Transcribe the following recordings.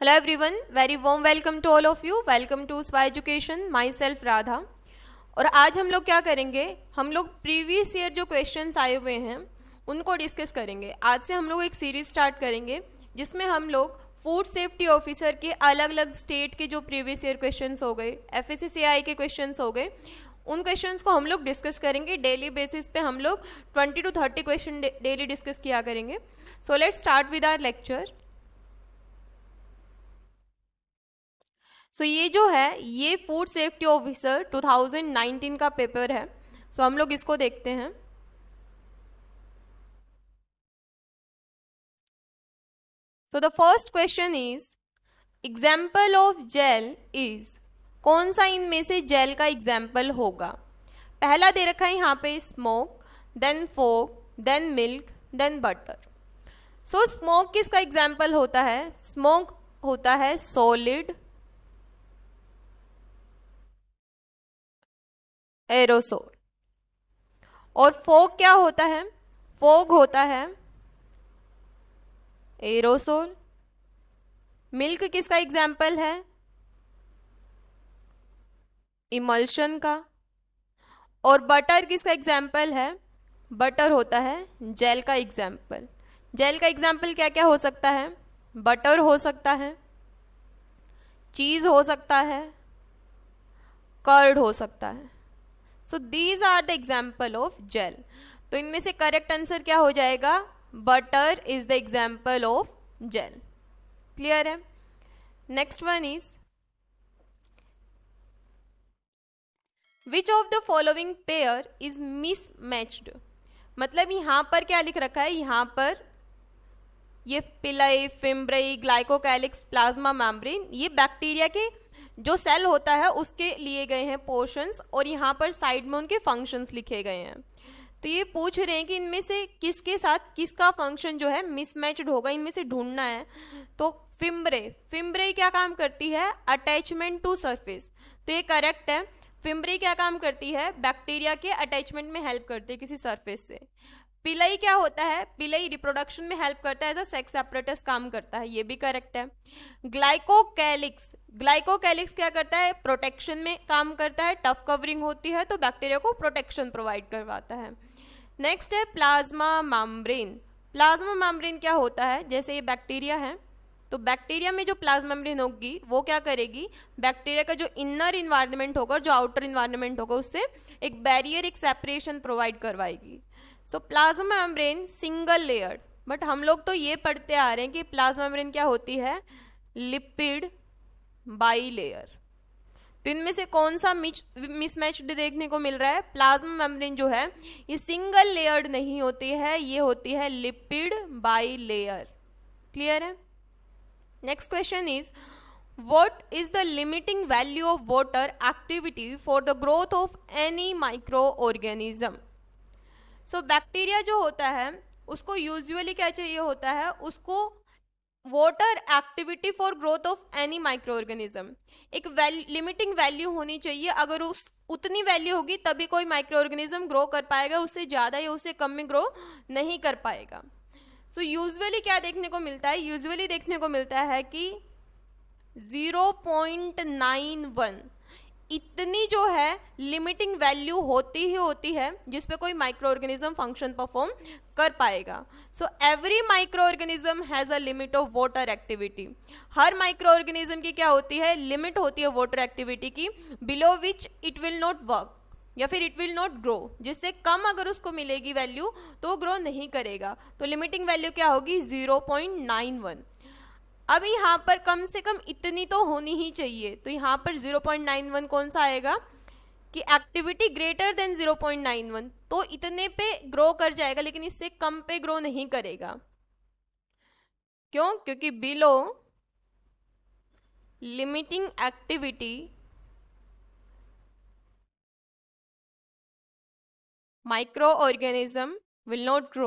Hello everyone, very warm welcome to all of you. Welcome to स्वा education. My self Radha. और आज हम लोग क्या करेंगे, हम लोग प्रीवियस ईयर जो क्वेश्चंस आए हुए हैं उनको डिस्कस करेंगे. आज से हम लोग एक सीरीज स्टार्ट करेंगे जिसमें हम लोग फूड सेफ्टी ऑफिसर के अलग अलग स्टेट के जो प्रीवियस ईयर क्वेश्चंस हो गए, FSCCI के क्वेश्चंस हो गए, उन क्वेश्चंस को हम लोग डिस्कस करेंगे. डेली बेसिस पे हम लोग 20 to 30 क्वेश्चन डेली डिस्कस किया करेंगे. So let's start with our lecture. So ये जो है ये फूड सेफ्टी ऑफिसर 2019 का पेपर है. सो हम लोग इसको देखते हैं. So the first question is example of gel is. कौन सा इनमें से जेल का एग्जाम्पल होगा? पहला दे रखा है यहाँ पे स्मोक, देन फोक, देन मिल्क, देन बटर. सो स्मोक किसका एग्जाम्पल होता है? स्मोक होता है सॉलिड एरोसोल. और फोग क्या होता है? फोग होता है एरोसोल. मिल्क किसका एग्जाम्पल है? इमल्शन का. और बटर किसका एग्जाम्पल है? बटर होता है जेल का एग्जाम्पल. जेल का एग्जाम्पल क्या क्या हो सकता है? बटर हो सकता है, चीज़ हो सकता है, कर्ड हो सकता है. So these are the example of gel. तो इनमें से करेक्ट आंसर क्या हो जाएगा? Butter is the example of gel. Clear है? Next one is which of the following pair is mismatched. मतलब यहाँ पर क्या लिख रखा है? यहाँ पर ये पिलाई, फिम्ब्रई, ग्लाइकोकैलिक्स, प्लाज्मा मेम्ब्रेन, ये बैक्टीरिया के जो सेल होता है उसके लिए गए हैं पोर्शंस, और यहाँ पर साइड में उनके फंक्शंस लिखे गए हैं. तो ये पूछ रहे हैं कि इनमें से किसके साथ किसका फंक्शन जो है मिसमैच्ड होगा, इनमें से ढूंढना है. तो फिम्ब्रे क्या काम करती है? Attachment to surface. तो ये करेक्ट है. फिम्ब्रे क्या काम करती है? बैक्टीरिया के अटैचमेंट में हेल्प करती है किसी सरफेस से. पिलई क्या होता है? पिलई रिप्रोडक्शन में हेल्प करता है, एज अ सेक्स एपरेटस काम करता है. ये भी करेक्ट है. ग्लाइकोकैलिक्स क्या करता है? प्रोटेक्शन में काम करता है, टफ कवरिंग होती है तो बैक्टीरिया को प्रोटेक्शन प्रोवाइड करवाता है. नेक्स्ट है प्लाज्मा मेम्ब्रेन. प्लाज्मा मेम्ब्रेन क्या होता है? जैसे ये बैक्टीरिया है तो बैक्टीरिया में जो प्लाज्मा मेम्ब्रेन होगी वो क्या करेगी? बैक्टीरिया का जो इनर इन्वायरमेंट होगा, जो आउटर इन्वायरमेंट होगा, उससे एक बैरियर, एक सेपरेशन प्रोवाइड करवाएगी. सो plasma membrane single layered. But हम लोग तो ये पढ़ते आ रहे हैं कि प्लाज्मा मेम्ब्रेन क्या होती है? Lipid by layer. तो इनमें से कौन सा मिसमैच्ड देखने को मिल रहा है? प्लाज्मा मेम्ब्रेन जो है ये सिंगल लेयर्ड नहीं होती है, ये होती है लिपिड बाई लेयर. क्लियर है? Next question is what is the limiting value of water activity for the growth of any microorganism. So bacteria जो होता है उसको यूजुअली क्या चाहिए होता है? उसको water activity for growth of any micro organism. एक लिमिटिंग वैल्यू होनी चाहिए. अगर उस उतनी वैल्यू होगी तभी कोई माइक्रो ऑर्गेनिज्म ग्रो कर पाएगा, उससे ज़्यादा या उससे कम में ग्रो नहीं कर पाएगा. सो यूजुअली क्या देखने को मिलता है? यूजुअली देखने को मिलता है कि 0.91 इतनी जो है लिमिटिंग वैल्यू होती ही होती है जिस पे कोई माइक्रो ऑर्गेनिज्म फंक्शन परफॉर्म कर पाएगा. So every micro organism has a limit of water activity. Her micro organism की क्या होती है? लिमिट होती है वाटर एक्टिविटी की, below which it will not work या फिर इट विल नॉट ग्रो. जिससे कम अगर उसको मिलेगी वैल्यू तो वो ग्रो नहीं करेगा. तो लिमिटिंग वैल्यू क्या होगी? 0.91. अब यहाँ पर कम से कम इतनी तो होनी ही चाहिए. तो यहाँ पर 0.91 कौन सा आएगा? कि एक्टिविटी ग्रेटर देन 0.91, तो इतने पे ग्रो कर जाएगा, लेकिन इससे कम पे ग्रो नहीं करेगा. क्यों? क्योंकि below limiting activity micro organism will not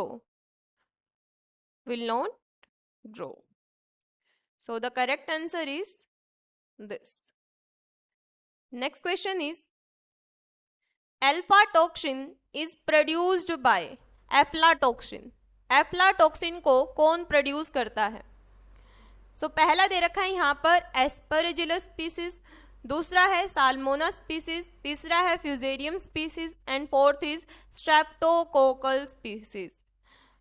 grow. So the correct answer is this. Next question is अल्फाटोक्सिन is produced by एफ्लाटोक्सिन. एफ्लाटोक्सिन को कौन प्रोड्यूस करता है? सो पहला दे रखा है यहाँ पर एस्परजिलस स्पीसीज, दूसरा है साल्मोना स्पीसीज, तीसरा है fusarium species and fourth is streptococcal species.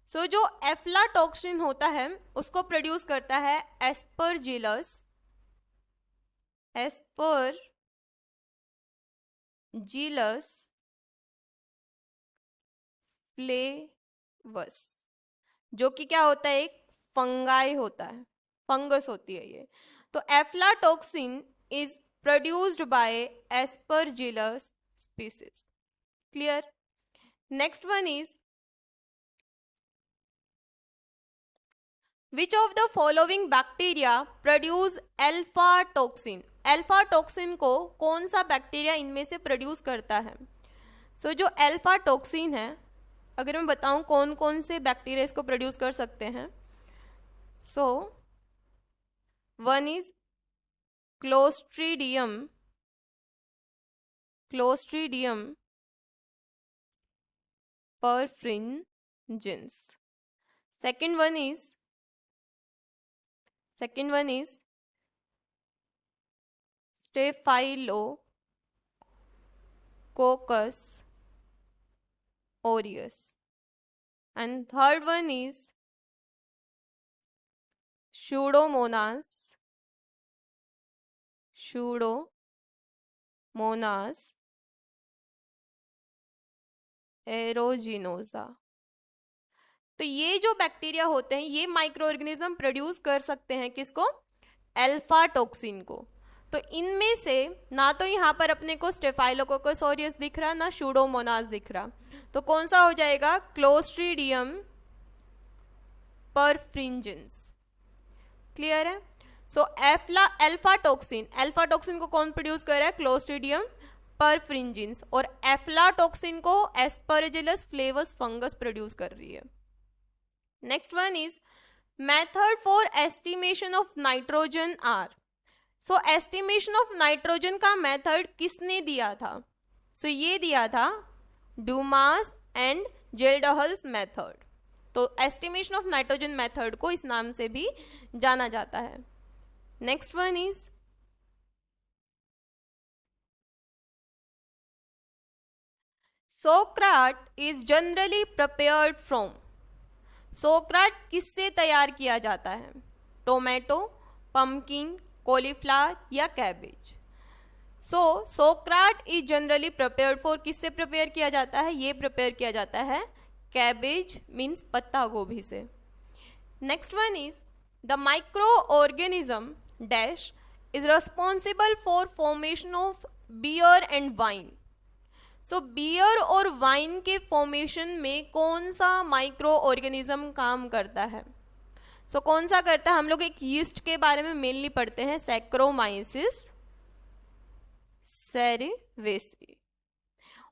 So जो एफ्लाटॉक्सिन होता है उसको प्रोड्यूस करता है एस्परजिलस फ्लेवस, जो कि क्या होता है, एक फंगाई होता है, फंगस होती है ये। तो aflatoxin is produced by Aspergillus species. Clear? Next one is which of the following bacteria produce alpha toxin. Alpha toxin को कौन सा बैक्टीरिया इनमें से प्रोड्यूस करता है? सो जो एल्फा टॉक्सिन है, अगर मैं बताऊं कौन कौन से बैक्टीरिया इसको प्रोड्यूस कर सकते हैं, so one is clostridium perfringens, second one is Staphylococcus aureus, and third one is Pseudomonas aeruginosa। तो ये जो बैक्टीरिया होते हैं ये माइक्रो ऑर्गेनिज्म प्रोड्यूस कर सकते हैं किसको? एल्फा टॉक्सिन को। तो इनमें से ना तो यहाँ पर अपने को स्टेफाइलोकोकस ऑरियस दिख रहा, ना स्यूडोमोनास दिख रहा, तो कौन सा हो जाएगा? क्लोस्ट्रीडियम परफ्रिंजेंस। क्लियर है? सो एल्फा टॉक्सिन को कौन प्रोड्यूस कर रहा है? क्लोस्ट्रीडियम परफ्रिंजेंस। और एफ्लाटॉक्सिन को एस्परजिलस फ्लेवस फंगस प्रोड्यूस कर रही है। Next one is method for estimation of nitrogen are. So estimation of nitrogen का मेथड किसने दिया था? सो ये दिया था डूमास एंड जेल्डहल्स मेथड। तो एस्टिमेशन ऑफ नाइट्रोजन मेथड को इस नाम से भी जाना जाता है। Next one is sauerkraut is generally prepared from. Sauerkraut किससे तैयार किया जाता है? टोमेटो, पम्पकिन, कॉलीफ्लावर या cabbage. So sauerkraut is generally prepared for, किससे प्रिपेयर किया जाता है? ये प्रिपेयर किया जाता है कैबेज मीन्स पत्ता गोभी से। Next one is the micro organism dash is responsible for formation of beer and wine. So beer और वाइन के फॉर्मेशन में कौन सा माइक्रो ऑर्गेनिज्म काम करता है? सो कौन सा करता है? हम लोग एक यीस्ट के बारे में मेनली पढ़ते हैं, सैक्रोमाइसिस सेरेवेसी।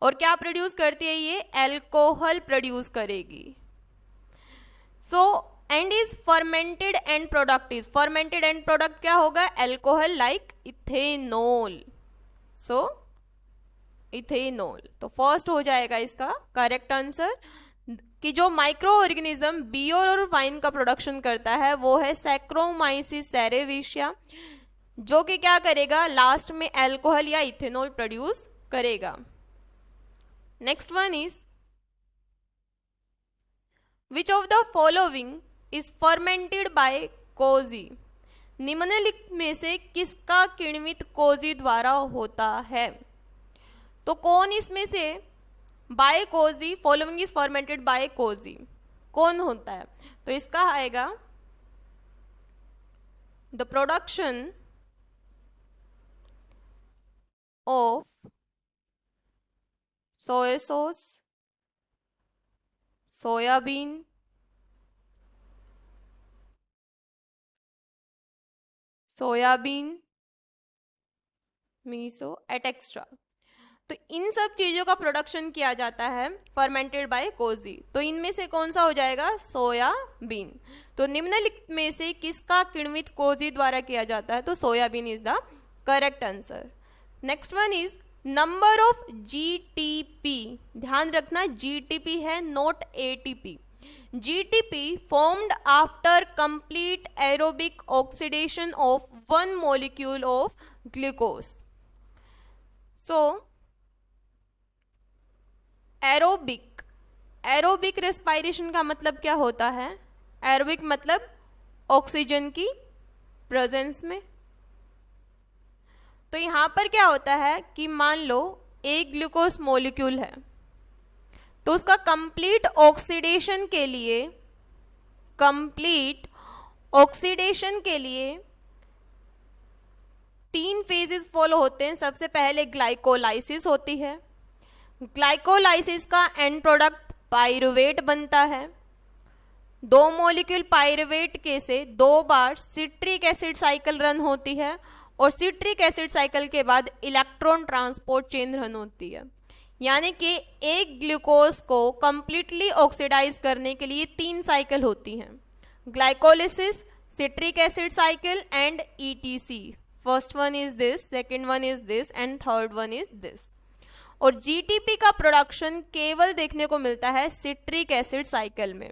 और क्या प्रोड्यूस करती है ये? एल्कोहल प्रोड्यूस करेगी। So end is fermented end product is, fermented end product क्या होगा? Alcohol like ethanol. So ethanol. तो फर्स्ट हो जाएगा इसका करेक्ट आंसर कि जो माइक्रो ऑर्गेनिज्म बियर और वाइन का प्रोडक्शन करता है वो है सैक्रोमाइसिस सेरेविशिया, जो कि क्या करेगा? लास्ट में एल्कोहल या इथेनॉल प्रोड्यूस करेगा। Next one is which of the following is fermented by koji. निम्नलिखित में से किसका किण्वित कोजी द्वारा होता है? तो कौन इसमें से by koji, following is fermented by koji, कौन होता है? तो इसका आएगा the production of soy sauce, soybean, miso etcetera. तो इन सब चीज़ों का प्रोडक्शन किया जाता है फर्मेंटेड बाय कोजी। तो इनमें से कौन सा हो जाएगा? सोयाबीन। तो निम्नलिखित में से किसका किण्वित कोजी द्वारा किया जाता है? तो soybean is the correct answer. Next one is number of GTP. ध्यान रखना जीटीपी है, not ATP. GTP formed after complete aerobic oxidation of one molecule of glucose. So aerobic respiration का मतलब क्या होता है? एरोबिक मतलब ऑक्सीजन की प्रेजेंस में। तो यहाँ पर क्या होता है कि मान लो एक ग्लूकोज मॉलिक्यूल है, तो उसका कंप्लीट ऑक्सीडेशन के लिए 3 फेजेस फॉलो होते हैं। सबसे पहले ग्लाइकोलाइसिस होती है। ग्लाइकोलाइसिस का एंड प्रोडक्ट पाइरुवेट बनता है। 2 मॉलिक्यूल पाइरुवेट के से 2 बार सिट्रिक एसिड साइकिल रन होती है और सिट्रिक एसिड साइकिल के बाद इलेक्ट्रॉन ट्रांसपोर्ट चेन रन होती है। यानी कि एक ग्लूकोज को कंप्लीटली ऑक्सीडाइज करने के लिए 3 साइकिल होती हैं, glycolysis, citric acid cycle and ETC। First one is this, second one is this and third one is this. और GTP का प्रोडक्शन केवल देखने को मिलता है सिट्रिक एसिड साइकिल में।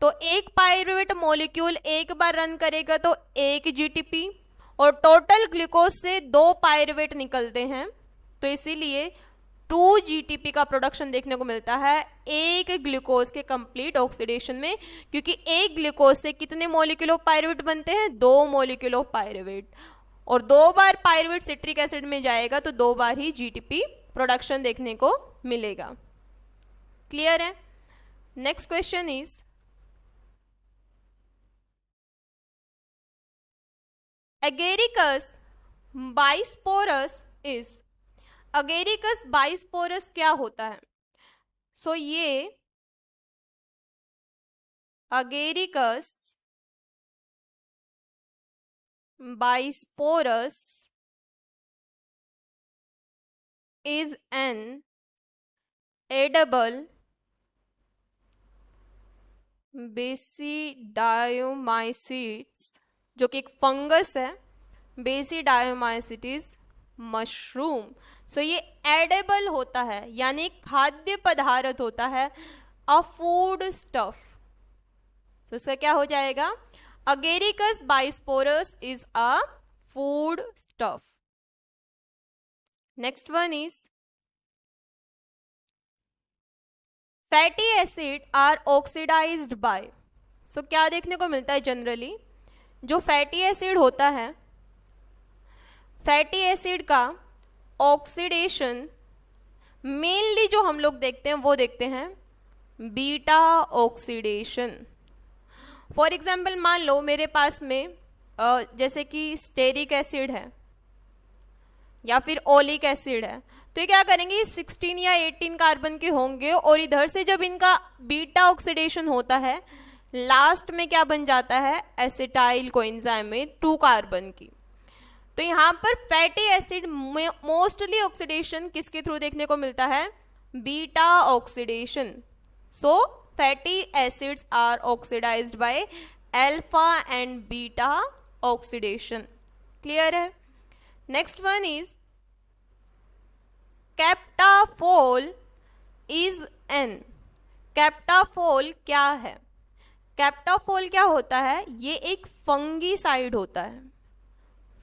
तो एक पाइरुवेट मॉलिक्यूल एक बार रन करेगा तो 1 GTP, और टोटल ग्लूकोज से 2 पाइरुवेट निकलते हैं, तो इसीलिए 2 GTP का प्रोडक्शन देखने को मिलता है एक ग्लूकोज के कंप्लीट ऑक्सीडेशन में, क्योंकि एक ग्लूकोज से कितने मॉलिक्यूल ऑफ पाइरुवेट बनते हैं? 2 मॉलिक्यूल ऑफ पाइरुवेट, और 2 बार पाइरुवेट सिट्रिक एसिड में जाएगा तो 2 बार ही GTP प्रोडक्शन देखने को मिलेगा। क्लियर है? Next question is Agaricus bisporus is. Agaricus bisporus क्या होता है? सो ये Agaricus bisporus is an edible basidiomycetes, जो कि एक फंगस है। बेसिडायोमाइसिट्स मशरूम। सो ये एडेबल होता है, यानी खाद्य पदार्थ होता है, अ फूड स्टफ। तो इसका क्या हो जाएगा? Agaricus bisporus is a foodstuff. Next one is fatty acid are oxidised by. So क्या देखने को मिलता है जनरली? जो फैटी एसिड होता है, फैटी एसिड का ऑक्सीडेशन मेनली जो हम लोग देखते हैं वो देखते हैं बीटा ऑक्सीडेशन। फॉर एग्जाम्पल मान लो मेरे पास में जैसे कि स्टेरिक एसिड है या फिर ओलिक एसिड है, तो ये क्या करेंगे? 16 या 18 कार्बन के होंगे, और इधर से जब इनका बीटा ऑक्सीडेशन होता है, लास्ट में क्या बन जाता है? एसिटाइल कोएंजाइम में 2 कार्बन की। तो यहाँ पर फैटी एसिड मोस्टली ऑक्सीडेशन किसके थ्रू देखने को मिलता है? Beta oxidation. So fatty acids are oxidised by alpha and beta oxidation. Clear है? Next one is captafol is an. Captafol क्या है? कैप्टाफोल क्या होता है? ये एक फंगीसाइड होता है।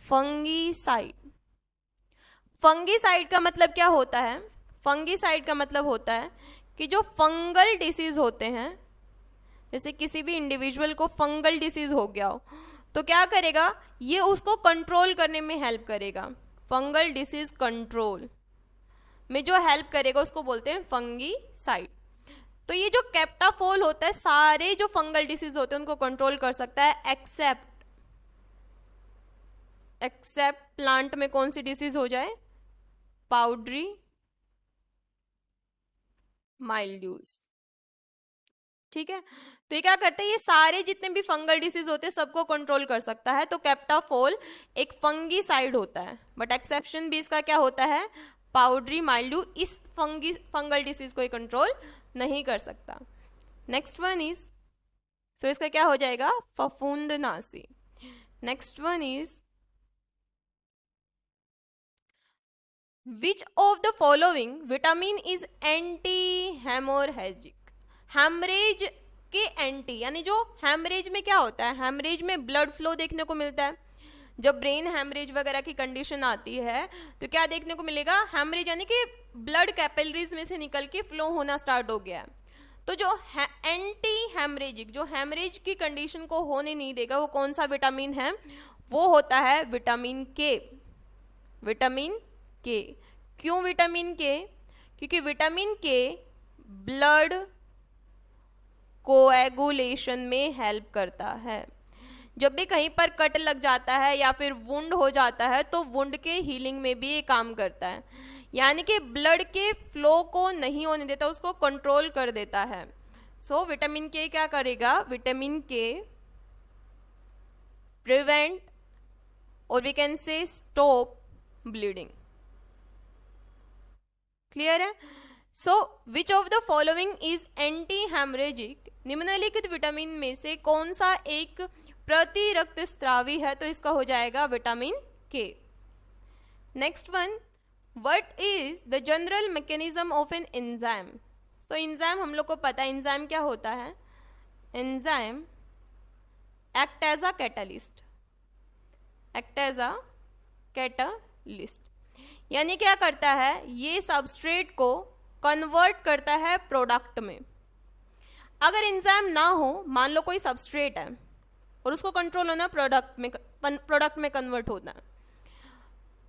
फंगीसाइड। फंगीसाइड का मतलब क्या होता है? फंगीसाइड का मतलब होता है कि जो फंगल डिसीज होते हैं, जैसे किसी भी इंडिविजुअल को फंगल डिसीज हो गया हो, तो क्या करेगा? ये उसको कंट्रोल करने में हेल्प करेगा। फंगल डिसीज कंट्रोल में जो हेल्प करेगा उसको बोलते हैं फंगीसाइड। तो ये जो कैप्टाफोल होता है सारे जो फंगल डिसीज होते हैं उनको कंट्रोल कर सकता है, एक्सेप्ट प्लांट में कौन सी डिसीज हो जाए? पाउडरी माइल्ड्यूज। ठीक है, तो ये क्या करते हैं? ये सारे जितने भी फंगल डिसीज होते हैं सबको कंट्रोल कर सकता है। तो कैप्टाफोल एक फंगीसाइड होता है, बट एक्सेप्शन भी इसका क्या होता है? Powdery mildew. इस फंगल डिसीज को कंट्रोल नहीं कर सकता। नेक्स्ट वन इज, सो इसका क्या हो जाएगा? फफूंदनासी। Next one is which of the following vitamin is anti haemorrhagic. Haemorrhage के एंटी, यानी जो हेमरेज में क्या होता है, हेमरेज में ब्लड फ्लो देखने को मिलता है। जब ब्रेन हेमरेज वगैरह की कंडीशन आती है तो क्या देखने को मिलेगा, हेमरेज यानी कि ब्लड कैपिलरीज में से निकल के फ्लो होना स्टार्ट हो गया है। तो जो एंटी हेमरेजिक, जो हेमरेज की कंडीशन को होने नहीं देगा, वो कौन सा विटामिन है, वो होता है विटामिन के। विटामिन के, क्यों विटामिन के, क्योंकि विटामिन के ब्लड कोएगुलेशन में हेल्प करता है। जब भी कहीं पर कट लग जाता है या फिर वुंड हो जाता है तो वुंड के हीलिंग में भी ये काम करता है, यानी कि ब्लड के फ्लो को नहीं होने देता, उसको कंट्रोल कर देता है। सो विटामिन के क्या करेगा, विटामिन के प्रिवेंट और we can say stop bleeding. Clear है? So which of the following is anti haemorrhagic, निम्नलिखित विटामिन में से कौन सा एक प्रति रक्तस्रावी है, तो इसका हो जाएगा vitamin K. Next one, what is the general mechanism of an enzyme. So enzyme हम लोग को पता है, एंजाइम क्या होता है, enzyme act as a catalyst, act as a catalyst, यानी क्या करता है, ये सबस्ट्रेट को कन्वर्ट करता है प्रोडक्ट में। अगर एंजाइम ना हो, मान लो कोई सबस्ट्रेट है और उसको कंट्रोल होना प्रोडक्ट में कन्वर्ट होना है,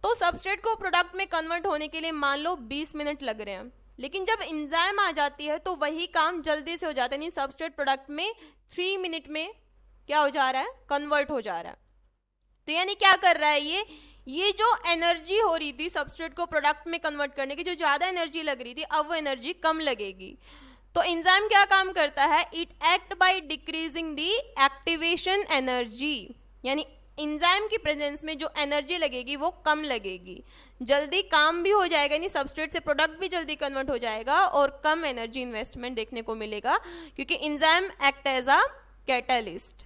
तो सबस्ट्रेट को प्रोडक्ट में कन्वर्ट होने के लिए मान लो 20 मिनट लग रहे हैं, लेकिन जब एंजाइम आ जाती है तो वही काम जल्दी से हो जाता है, यानी सबस्ट्रेट प्रोडक्ट में 3 मिनट में क्या हो जा रहा है, कन्वर्ट हो जा रहा है। तो यानी क्या कर रहा है, ये जो एनर्जी हो रही थी सबस्ट्रेट को प्रोडक्ट में कन्वर्ट करने की, जो ज़्यादा एनर्जी लग रही थी, अब वो एनर्जी कम लगेगी। तो एंजाइम क्या काम करता है, it act by decreasing the activation energy, यानी एंजाइम की प्रेजेंस में जो एनर्जी लगेगी वो कम लगेगी, जल्दी काम भी हो जाएगा, यानी सबस्ट्रेट से प्रोडक्ट भी जल्दी कन्वर्ट हो जाएगा और कम एनर्जी इन्वेस्टमेंट देखने को मिलेगा, क्योंकि enzyme act as a catalyst.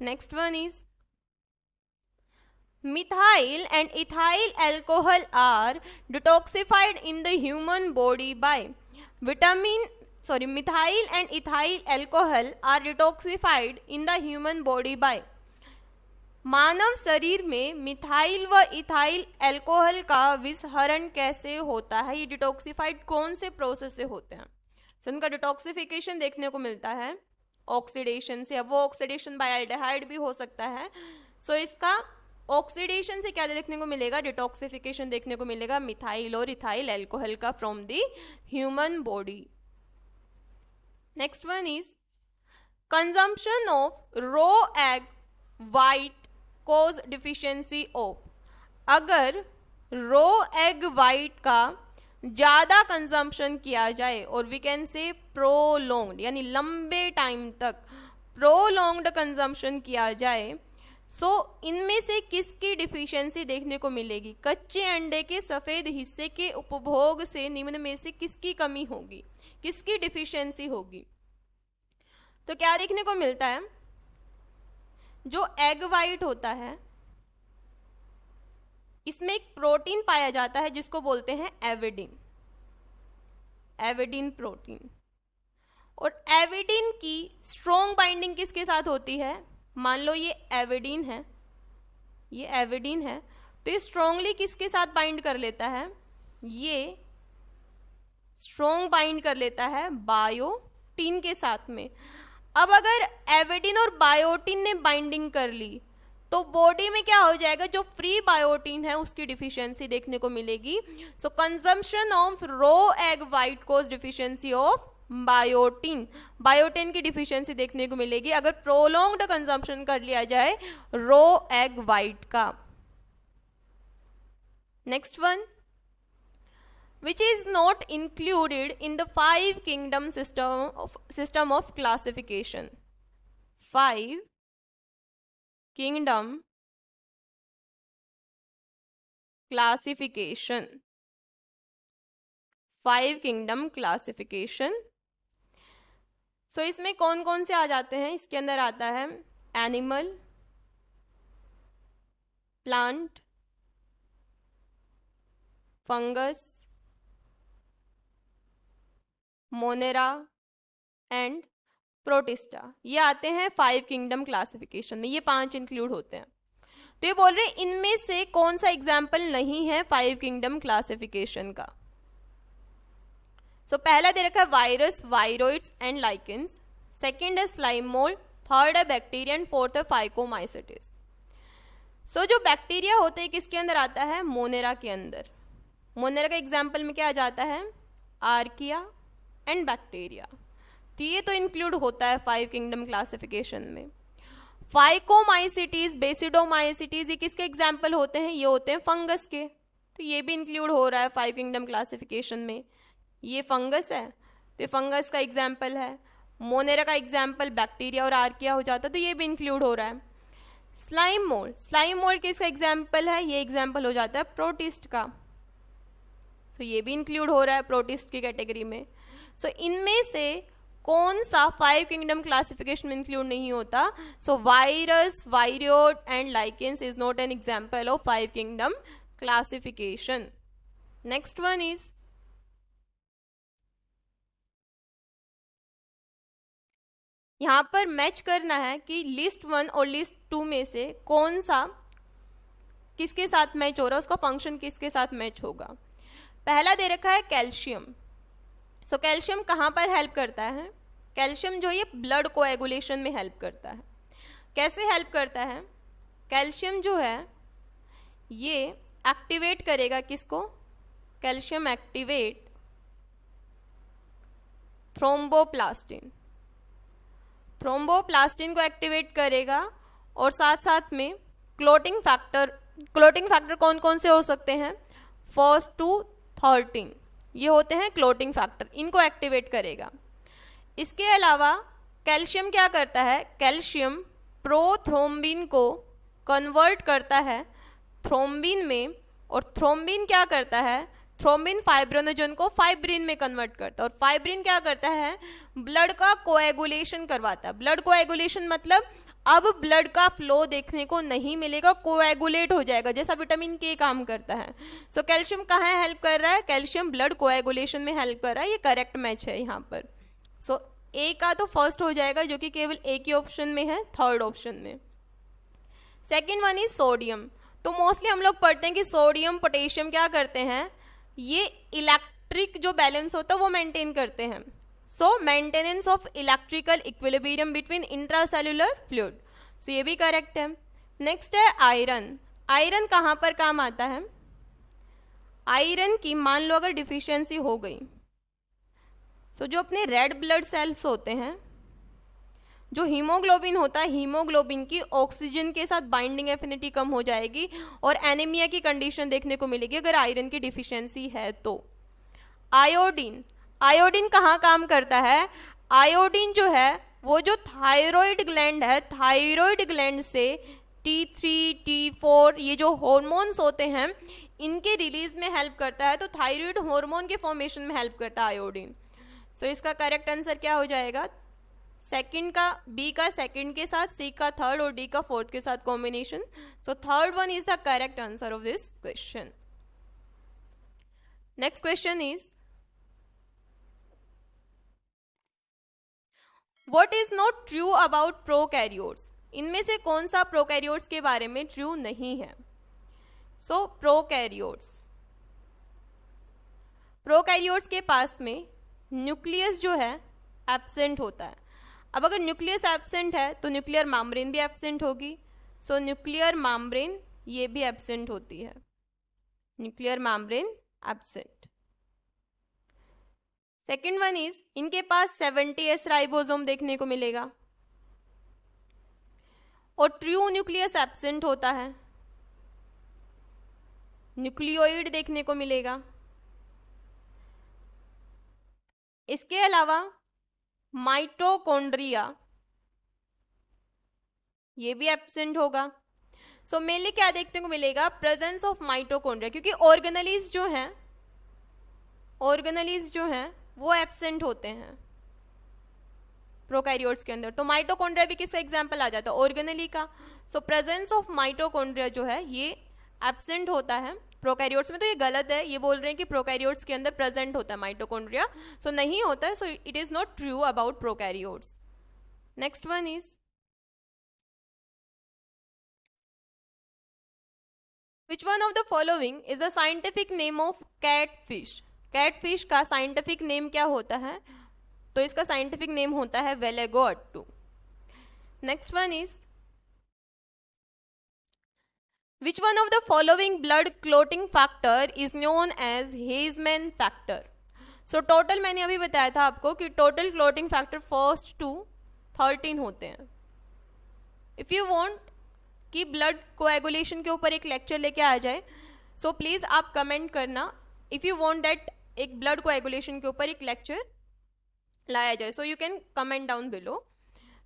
Next one is methyl and ethyl alcohol are detoxified in the human body by methyl and ethyl alcohol are detoxified in the human body by, मानव शरीर में methyl व ethyl alcohol का विसहरण कैसे होता है, ये detoxified कौन से प्रोसेस से होते हैं। सो उनका डिटॉक्सिफिकेशन देखने को मिलता है ऑक्सीडेशन से, अब वो ऑक्सीडेशन बाय एल्डिहाइड भी हो सकता है। सो इसका ऑक्सीडेशन से क्या देखने को मिलेगा, डिटॉक्सिफिकेशन देखने को मिलेगा मिथाइल और इथाइल अल्कोहल का from the human body. Next one is consumption of raw egg white cause deficiency of, अगर रॉ एग वाइट का ज़्यादा कंजम्पशन किया जाए और वी कैन से प्रोलॉन्ग्ड, यानी लंबे टाइम तक प्रोलॉन्ग्ड कंजम्पशन किया जाए, सो इनमें से किसकी डिफिशियंसी देखने को मिलेगी, कच्चे अंडे के सफ़ेद हिस्से के उपभोग से निम्न में से किसकी कमी होगी, किसकी डिफिशियंसी होगी। तो क्या देखने को मिलता है, जो एग वाइट होता है इसमें एक प्रोटीन पाया जाता है जिसको बोलते हैं एविडिन, एविडिन प्रोटीन, और एविडिन की स्ट्रॉन्ग बाइंडिंग किसके साथ होती है, मान लो ये एविडिन है, ये एविडिन है, तो ये स्ट्रॉन्गली किसके साथ बाइंड कर लेता है, ये स्ट्रॉन्ग बाइंड कर लेता है बायोटिन के साथ में। अब अगर एविडिन और बायोटिन ने बाइंडिंग कर ली तो बॉडी में क्या हो जाएगा, जो फ्री बायोटिन है उसकी डिफिशियंसी देखने को मिलेगी। So consumption of raw egg white cause deficiency of biotin, biotin की डिफिशियंसी देखने को मिलेगी अगर प्रोलॉन्ग्ड कंजम्पशन कर लिया जाए रॉ एग वाइट का। Next one, which is not included in the 5 kingdom system of classification, 5 kingdom classification, 5 kingdom classification। सो इसमें कौन कौन से आ जाते हैं, इसके अंदर आता है animal, plant, fungus, Monera, and protista, ये आते हैं 5 किंगडम क्लासिफिकेशन में, ये 5 इंक्लूड होते हैं। तो ये बोल रहे हैं इनमें से कौन सा एग्जाम्पल नहीं है 5 किंगडम क्लासिफिकेशन का। सो पहला दे रखा है virus, viroids and lichens, second है स्लाइम मोल्ड, थर्ड है बैक्टीरिया एंड फोर्थ है फाइकोमाइसेटिस। सो जो बैक्टीरिया होते हैं किसके अंदर आता है, मोनेरा के अंदर। मोनेरा का एग्जाम्पल में क्या आ जाता है, आर्किया एंड बैक्टीरिया, तो ये तो इंक्लूड होता है 5 किंगडम क्लासिफिकेशन में। फाइकोमाइसिटीज, बेसिडोमाइसिटीज, ये किसके एग्जाम्पल होते हैं, ये होते हैं फंगस के, तो ये भी इंक्लूड हो रहा है 5 किंगडम क्लासिफिकेशन में। ये फंगस है तो ये फंगस का एग्जाम्पल है। मोनेरा का एग्जाम्पल बैक्टीरिया और आर्किया हो जाता है, तो ये भी इंक्लूड हो रहा है। स्लाइम मोल्ड, स्लाइम मोल्ड किसका एग्जाम्पल है, ये एग्जाम्पल हो जाता है प्रोटिस्ट का, सो ये भी इंक्लूड हो रहा है प्रोटिस्ट की कैटेगरी में। सो इनमें से कौन सा 5 किंगडम क्लासिफिकेशन में इंक्लूड नहीं होता, so virus, viroid and lichens is not an example of 5 kingdom classification. Next one is, यहाँ पर मैच करना है कि लिस्ट 1 और लिस्ट 2 में से कौन सा किसके साथ मैच हो रहा है, उसका फंक्शन किसके साथ मैच होगा। पहला दे रखा है कैल्शियम। सो कैल्शियम कहाँ पर हेल्प करता है, कैल्शियम जो ये ब्लड कोएगुलेशन में हेल्प करता है। कैसे हेल्प करता है, कैल्शियम जो है ये एक्टिवेट करेगा किसको, कैल्शियम एक्टिवेट थ्रोम्बोप्लास्टिन, थ्रोम्बोप्लास्टिन को एक्टिवेट करेगा, और साथ साथ में क्लोटिंग फैक्टर, क्लोटिंग फैक्टर कौन कौन से हो सकते हैं, 1 to 13, ये होते हैं क्लोटिंग फैक्टर, इनको एक्टिवेट करेगा। इसके अलावा कैल्शियम क्या करता है, कैल्शियम प्रोथ्रोम्बिन को कन्वर्ट करता है थ्रोम्बिन में, और थ्रोम्बिन क्या करता है, थ्रोम्बिन फाइब्रोनोजन को फाइब्रिन में कन्वर्ट करता है, और फाइब्रिन क्या करता है, ब्लड का कोएगुलेशन करवाता है। ब्लड कोएगुलेशन मतलब अब ब्लड का फ्लो देखने को नहीं मिलेगा, कोएगुलेट हो जाएगा, जैसा विटामिन के काम करता है। सो कैल्शियम कहाँ हेल्प कर रहा है, कैल्शियम ब्लड कोएगुलेशन में हेल्प कर रहा है, ये करेक्ट मैच है यहाँ पर। सो ए का तो फर्स्ट हो जाएगा जो कि केवल एक ही ऑप्शन में है, थर्ड ऑप्शन में। Second one is sodium. तो मोस्टली हम लोग पढ़ते हैं कि सोडियम पोटेशियम क्या करते हैं, ये इलेक्ट्रिक जो बैलेंस होता है वो मेंटेन करते हैं। So maintenance of electrical equilibrium between intracellular fluid, so ये भी करेक्ट है। नेक्स्ट है आयरन। आयरन कहाँ पर काम आता है, आयरन की मान लो अगर डिफिशियंसी हो गई, सो जो अपने रेड ब्लड सेल्स होते हैं, जो हीमोग्लोबिन होता है, हीमोग्लोबिन की ऑक्सीजन के साथ बाइंडिंग एफिनिटी कम हो जाएगी और एनीमिया की कंडीशन देखने को मिलेगी अगर आयरन की डिफिशियंसी है तो। आयोडीन, आयोडीन कहाँ काम करता है, आयोडीन जो है वो जो थायराइड ग्लैंड है, थायराइड ग्लैंड से T3, T4 ये जो हॉर्मोन्स होते हैं इनके रिलीज में हेल्प करता है, तो थायराइड हार्मोन के फॉर्मेशन में हेल्प करता है आयोडीन। सो इसका करेक्ट आंसर क्या हो जाएगा, सेकंड का, बी का सेकंड के साथ, सी का थर्ड और डी का फोर्थ के साथ combination. So third one is the correct answer of this question. Next question is, what is not true about prokaryotes. इनमें से कौन सा प्रोकैरियोट्स के बारे में ट्रू नहीं है। सो प्रोकैरियोट्स, प्रोकैरियोट्स के पास में न्यूक्लियस जो है एब्सेंट होता है। अब अगर न्यूक्लियस एब्सेंट है तो न्यूक्लियर मेम्ब्रेन भी एब्सेंट होगी। सो न्यूक्लियर मेम्ब्रेन ये भी एब्सेंट होती है, nuclear membrane absent. Second one is, इनके पास 70S राइबोसोम देखने को मिलेगा और ट्रू न्यूक्लियस एब्सेंट होता है, न्यूक्लियोइड देखने को मिलेगा। इसके अलावा माइटोकॉन्ड्रिया ये भी एब्सेंट होगा। सो मेनली क्या देखने को मिलेगा, प्रेजेंस ऑफ माइटोकॉन्ड्रिया, क्योंकि ऑर्गेनेलिज जो हैं वो एब्सेंट होते हैं प्रोकैरियोट्स के अंदर। तो माइटोकॉन्ड्रिया भी किसका एग्जांपल आ जाता है, ऑर्गेनेली का। सो प्रेजेंस ऑफ माइटोकॉन्ड्रिया जो है ये एब्सेंट होता है प्रोकैरियोट्स में तो ये गलत है, ये बोल रहे हैं कि प्रोकैरियोट्स के अंदर प्रेजेंट होता है माइटोकॉन्ड्रिया, सो नहीं होता है, so it is not true about prokaryotes. Next one is which one of the following is the scientific name of catfish. Catfish का साइंटिफिक नेम क्या होता है? तो इसका साइंटिफिक नेम होता है Wallago attu. Next one is Which one of the following blood clotting factor is known as Heisman factor? So total मैंने अभी बताया था आपको कि total clotting factor first to 13 होते हैं. If you want कि blood coagulation के ऊपर एक लेक्चर लेके आ जाए, so प्लीज़ आप कमेंट करना. If you want that एक blood coagulation के ऊपर एक लेक्चर लाया जाए, so you can comment down below.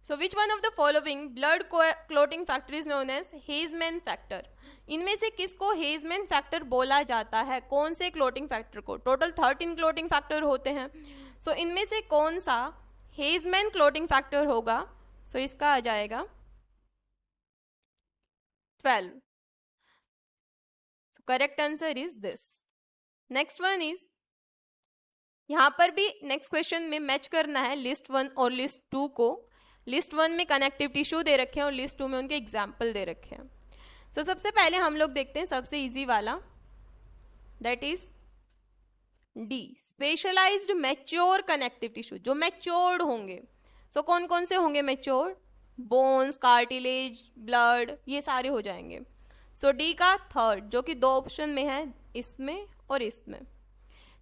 So which one of the following blood clotting factor is known as Heisman factor? इनमें से किसको हेजमैन फैक्टर बोला जाता है? कौन से क्लोटिंग फैक्टर को? टोटल 13 क्लोटिंग फैक्टर होते हैं, सो इनमें से कौन सा हेजमैन क्लोटिंग फैक्टर होगा? सो इसका आ जाएगा 12. So correct answer is this. Next one is, यहाँ पर भी नेक्स्ट क्वेश्चन में मैच करना है लिस्ट 1 और लिस्ट 2 को. लिस्ट 1 में कनेक्टिव टिश्यू दे रखे हैं और लिस्ट 2 में उनके एग्जाम्पल दे रखे हैं. सो सबसे पहले हम लोग देखते हैं सबसे इजी वाला, that is D, specialized mature connective tissue, जो मैच्योर्ड होंगे. सो कौन कौन से होंगे मैच्योर्ड? बोन्स, कार्टिलेज, ब्लड, ये सारे हो जाएंगे. सो डी का थर्ड, जो कि 2 ऑप्शन में है, इसमें और इसमें.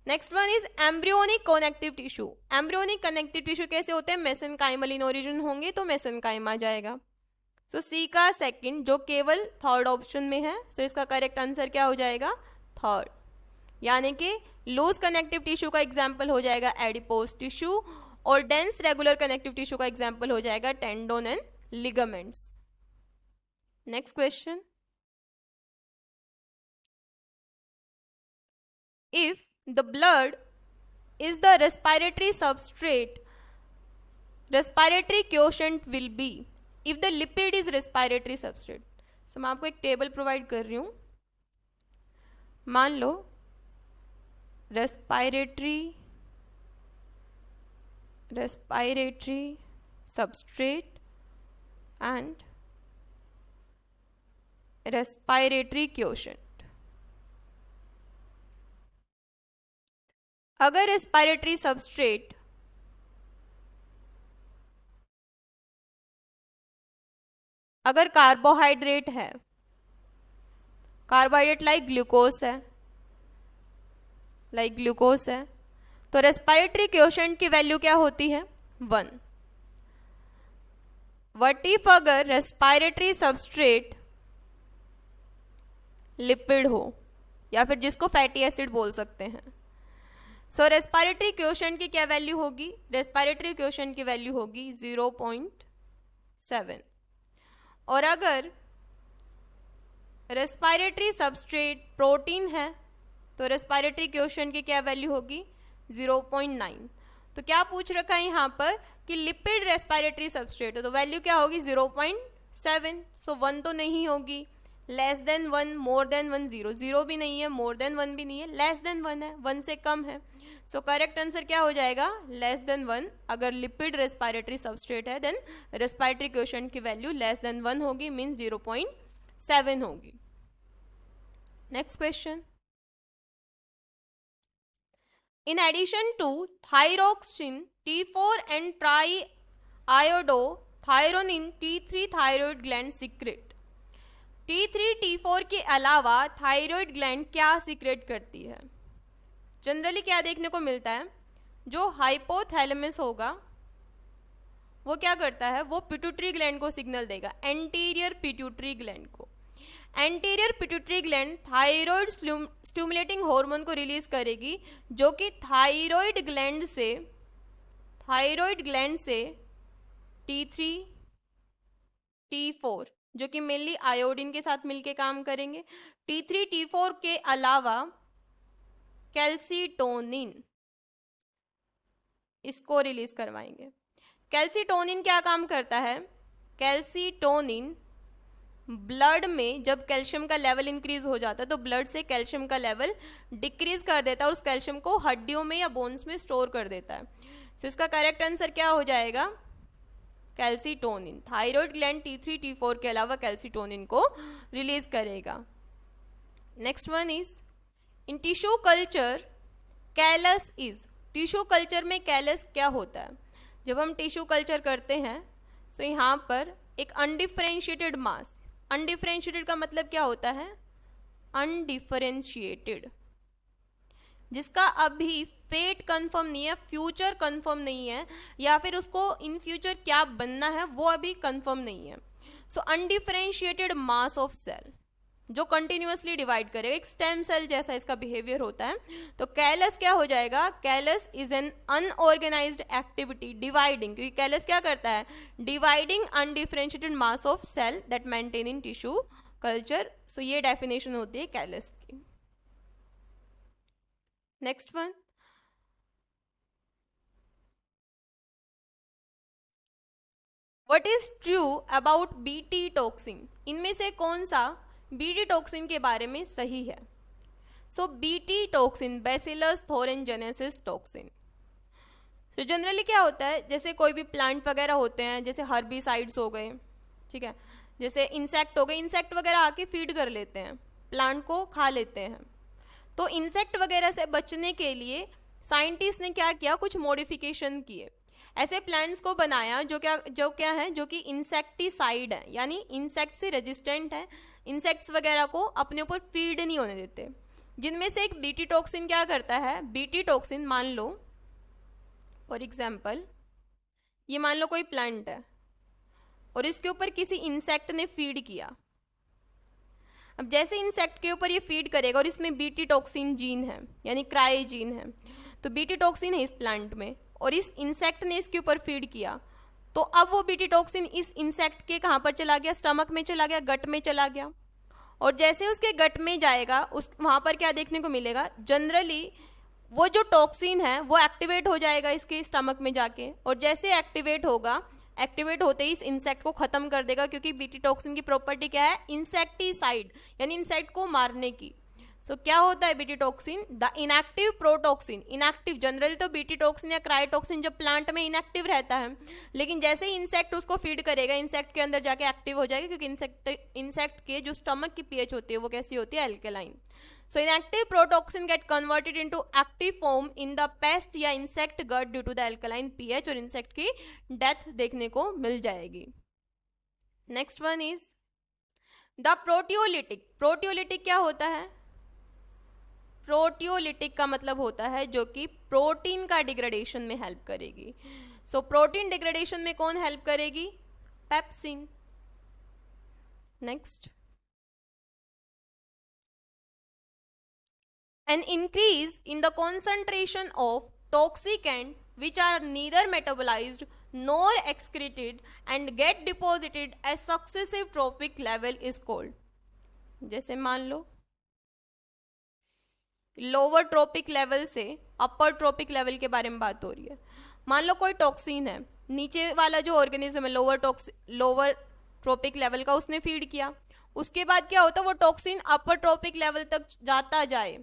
Next one is embryonic connective tissue. Embryonic connective tissue कैसे होते हैं? मेसेनकाइमल इन ओरिजिन होंगे तो मेसेनकाइम आ जाएगा. सो सी का सेकंड, जो केवल थर्ड ऑप्शन में है, सो इसका करेक्ट आंसर क्या हो जाएगा? थर्ड. यानी कि लूज कनेक्टिव टिश्यू का एग्जाम्पल हो जाएगा एडिपोज टिश्यू और डेंस रेगुलर कनेक्टिव टिश्यू का एग्जाम्पल हो जाएगा tendon and ligaments. Next question, if the blood is the respiratory substrate, respiratory quotient will be. If the lipid is respiratory substrate. So मैं आपको एक table provide कर रही हूं. मान लो respiratory substrate and respiratory quotient. अगर रेस्पिरेटरी सबस्ट्रेट अगर कार्बोहाइड्रेट है, कार्बोहाइड्रेट लाइक ग्लूकोज है, तो रेस्पिरेटरी क्वोशेंट की वैल्यू क्या होती है? 1. व्हाट इफ अगर रेस्पिरेटरी सबस्ट्रेट लिपिड हो, या फिर जिसको फैटी एसिड बोल सकते हैं. सो रेस्पिरेटरी क्वोशेंट की क्या वैल्यू होगी? रेस्पिरेटरी क्वोशेंट की वैल्यू होगी 0.7. और अगर रेस्पिरेटरी सबस्ट्रेट प्रोटीन है तो रेस्पिरेटरी क्वोशेंट की क्या वैल्यू होगी? 0.9. तो क्या पूछ रखा है यहाँ पर कि लिपिड रेस्पिरेटरी सबस्ट्रेट है, तो वैल्यू क्या होगी? 0.7. सो 1 तो नहीं होगी, लेस देन 1, मोर देन 1, 0 भी नहीं है, मोर देन 1 भी नहीं है, लेस देन 1 है, 1 से कम है. सो करेक्ट आंसर क्या हो जाएगा? Less than 1. अगर लिपिड रेस्पिरेटरी सबस्ट्रेट है देन रेस्पिरेटरी क्वोशेंट की वैल्यू लेस देन 1 होगी, मीन्स 0.7 होगी. Next question, in addition to thyroxine, T4 and triiodothyronine, T3 thyroid gland secrete. T3 T4 के अलावा थायराइड ग्लैंड क्या सीक्रेट करती है? जनरली क्या देखने को मिलता है, जो हाइपोथैलेमस होगा वो क्या करता है? वो पिट्यूटरी ग्लैंड को सिग्नल देगा, एंटीरियर पिट्यूटरी ग्लैंड को. Anterior pituitary gland thyroid stimulating hormone को रिलीज करेगी, जो कि थायराइड ग्लैंड से T3 T4 जो कि मेनली आयोडीन के साथ मिलके काम करेंगे. T3 T4 के अलावा कैल्सीटोनिन, इसको रिलीज करवाएंगे. कैल्सीटोनिन क्या काम करता है? कैल्सीटोनिन ब्लड में जब कैल्शियम का लेवल इंक्रीज हो जाता है तो ब्लड से कैल्शियम का लेवल डिक्रीज कर देता है और उस कैल्शियम को हड्डियों में या बोन्स में स्टोर कर देता है। तो इसका करेक्ट आंसर क्या हो जाएगा? Calcitonin. Thyroid gland T3 T4 के अलावा कैल्सीटोनिन को रिलीज करेगा। Next one is in tissue culture callus is. Tissue culture में कैलस क्या होता है? जब हम टिश्यू कल्चर करते हैं तो यहाँ पर एक अनडिफरेंशिएटेड मास, अनडिफरेंशिएटेड का मतलब क्या होता है? अनडिफरेंशिएटेड, जिसका अभी फेट कंफर्म नहीं है, फ्यूचर कंफर्म नहीं है, या फिर उसको इन फ्यूचर क्या बनना है वो अभी कंफर्म नहीं है। सो अनडिफरेंशिएटेड मास ऑफ सेल जो कंटिन्यूअसली डिवाइड करेगा, एक स्टेम सेल जैसा इसका बिहेवियर होता है। तो कैलस क्या हो जाएगा? Callus is an unorganised activity dividing, क्योंकि कैलस क्या करता है? Dividing undifferentiated mass of cell that maintain in tissue culture. So ये डेफिनेशन होती है कैलस की। Next one, what is true about BT toxin? इनमें से कौन सा बीटी टॉक्सिन के बारे में सही है? सो बीटी टॉक्सिन, बैसिलस थोरेनजेनेसिस टॉक्सिन। तो जनरली क्या होता है, जैसे कोई भी प्लांट वगैरह होते हैं, जैसे हर्बिसाइड्स हो गए, ठीक है, जैसे इंसेक्ट हो गए, इंसेक्ट वगैरह आके फीड कर लेते हैं, प्लांट को खा लेते हैं। तो इंसेक्ट वगैरह से बचने के लिए साइंटिस्ट ने क्या किया? कुछ मॉडिफिकेशन किए, ऐसे प्लांट्स को बनाया जो क्या है, जो कि इंसेक्टिसाइड है, यानी इंसेक्ट से रेजिस्टेंट है, इंसेक्ट्स वगैरह को अपने ऊपर फीड नहीं होने देते। जिनमें से एक बीटी टॉक्सिन क्या करता है? बीटी टॉक्सिन, मान लो फॉर एग्जाम्पल ये मान लो कोई प्लांट है और इसके ऊपर किसी इंसेक्ट ने फीड किया। अब जैसे इंसेक्ट के ऊपर ये फीड करेगा और इसमें बीटी टॉक्सिन जीन है, यानी क्राई जीन है, तो बीटी टॉक्सिन है इस प्लांट में और इस इंसेक्ट ने इसके ऊपर फीड किया, तो अब वो बीटी टॉक्सिन इस इंसेक्ट के कहाँ पर चला गया? स्टमक में चला गया, गट में चला गया। और जैसे उसके गट में जाएगा उस वहाँ पर क्या देखने को मिलेगा? जनरली वो जो टॉक्सिन है वो एक्टिवेट हो जाएगा इसके स्टमक में जाके, और जैसे एक्टिवेट होगा, एक्टिवेट होते ही इस इंसेक्ट को खत्म कर देगा, क्योंकि बीटी टॉक्सिन की प्रॉपर्टी क्या है? इंसेक्टिसाइड, यानी इंसेक्ट को मारने की। सो क्या होता है BT toxin? The inactive protoxin. Inactive, generally तो बीटी टॉक्सिन या क्रायोटॉक्सिन जब प्लांट में इनएक्टिव रहता है, लेकिन जैसे ही इंसेक्ट उसको फीड करेगा, इंसेक्ट के अंदर जाके एक्टिव हो जाएगा, क्योंकि इंसेक्ट के जो स्टमक की पीएच होती है वो कैसी होती है? Alkaline. So inactive protoxin get converted into active form in the pest या insect gut due to the alkaline pH, और इंसेक्ट की डेथ देखने को मिल जाएगी। Next one is the proteolytic. Proteolytic क्या होता है? प्रोटियोलिटिक का मतलब होता है जो कि प्रोटीन का डिग्रेडेशन में हेल्प करेगी। सो प्रोटीन डिग्रेडेशन में कौन हेल्प करेगी? Pepsin. Next, an increase in the concentration of toxicant which are neither metabolized nor excreted and get deposited as successive trophic level is called। जैसे मान लो lower trophic level से अपर trophic level के बारे में बात हो रही है। मान लो कोई टॉक्सिन है, नीचे वाला जो ऑर्गेनिज्म है लोअर ट्रोपिक लेवल का, उसने फीड किया, उसके बाद क्या होता है? वो टॉक्सिन अपर ट्रोपिक लेवल तक जाता जाए,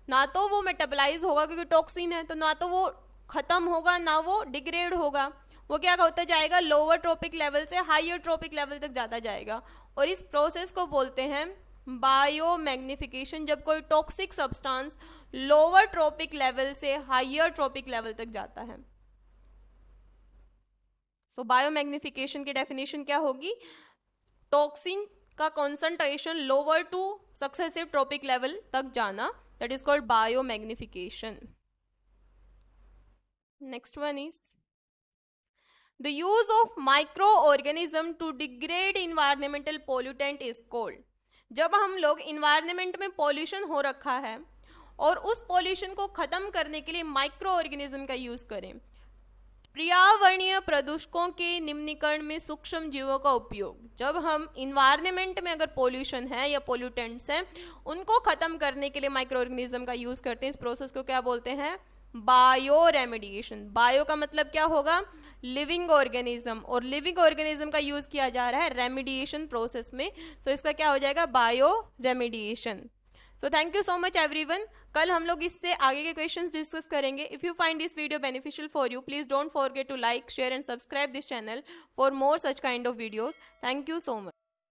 ना तो वो मेटाबलाइज होगा क्योंकि टॉक्सिन है, तो ना तो वो खत्म होगा ना वो डिग्रेड होगा, वो क्या होता जाएगा? लोअर ट्रोपिक लेवल से हायर ट्रोपिक लेवल तक जाता जाएगा, और इस प्रोसेस को बोलते हैं बायोमैग्निफिकेशन। जब कोई toxic substance lower trophic level से हायर ट्रोपिक लेवल तक जाता है। सो बायोमैग्निफिकेशन की डेफिनेशन क्या होगी? टॉक्सिन का concentration lower two successive trophic level तक जाना, that is called biomagnification। Next one is the use of microorganism to degrade environmental pollutant is called। जब हम लोग इन्वायरमेंट में पॉल्यूशन हो रखा है और उस पॉल्यूशन को खत्म करने के लिए माइक्रो ऑर्गेनिज्म का यूज करें, पर्यावरणीय प्रदूषकों के निम्नीकरण में सूक्ष्म जीवों का उपयोग। जब हम इन्वायरमेंट में अगर पोल्यूशन है या पोल्यूटेंट्स हैं उनको खत्म करने के लिए माइक्रो ऑर्गेनिज्म का यूज करते हैं। इस प्रोसेस को क्या बोलते हैं? Bio remediation. बायो का मतलब क्या होगा? लिविंग ऑर्गेनिज्म, और लिविंग ऑर्गेनिज्म का यूज़ किया जा रहा है रेमिडिएशन प्रोसेस में। सो इसका क्या हो जाएगा, bioremediation. So thank you so much everyone. कल हम लोग इससे आगे के क्वेश्चंस डिस्कस करेंगे। If you find this video beneficial for you, please don't forget to like, share and subscribe this channel for more such kind of videos. Thank you so much.